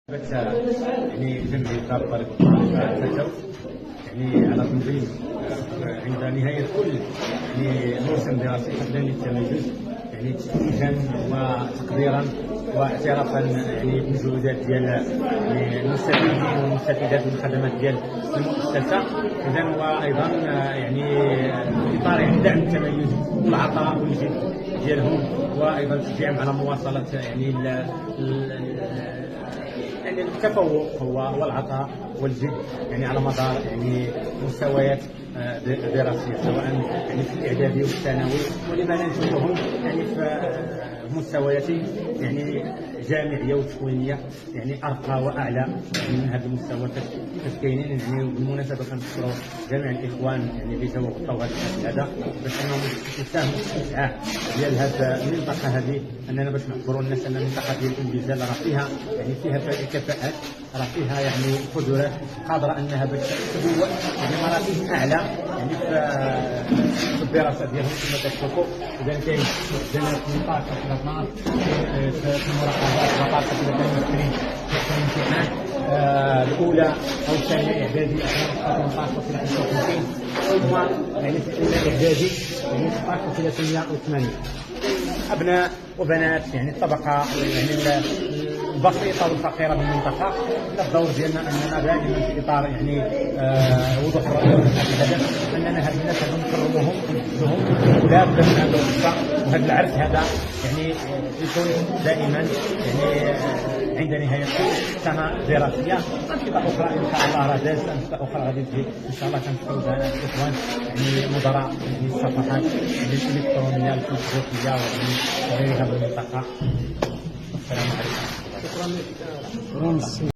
يعني جمعية دار طريق فتاو يعني على تنظيم عند نهاية كل يعني موسم دراسي قبل التميز يعني تتويجا وتقديرا واعترافا يعني بالمجهودات ديال يعني المستفيدين والمستفيدات من الخدمات ديال المؤسسة، اذا وايضا يعني في اطار يعني دعم التميز والعطاء والجد ديالهم، وايضا تشجيعهم على مواصلة يعني التفوق والعطاء والجد يعني على مدار يعني مستويات دراسيه، سواء يعني في الاعدادي والثانوي، ولما لا نشوفهم يعني في مستويات يعني جامعيه وتكوينيه يعني ارقى واعلى يعني من هذا المستوى فاش كاينين. يعني بالمناسبه كنشكروا جميع الاخوان يعني اللي توقفوا هذا الحفل هذا باش انهم يساهموا في الاسعاف ديال هذه المنطقه هذه، اننا باش نخبروا الناس ان المنطقه ديال الانجزال راه فيها يعني فيها كفاءات، راه فيها يعني قدرات قادره انها باش تبوء يعني مراكز اعلى يعني في الدراسه ديالهم كما كتشوفوا. اذا كاين جامعه 18 في 12 في المراقبات وقعت 23 في الامتحان الاولى او الثانيه اعدادي 18 في 55، ثم يعني في الاولى اعدادي يعني 16 في 380 ابناء وبنات يعني الطبقه يعني البسيطه والفقيره بالمنطقه. الدور ديالنا اننا دائما في اطار يعني وضوح الهدف اننا هاد الناس هادو نكرموهم ونحفزوهم لابد من هذا الوقفه وهذا العرس هذا يعني يكون دائما يعني عند نهايه سنه دراسيه. انشطه اخرى ان شاء الله راه دازت، انشطه اخرى غادي تجي ان شاء الله. كنشكروا الاخوان يعني مدراء يعني الصفحات الالكترونيه الفيسبوكيه وغيرها بالمنطقه. السلام عليكم. شكرا.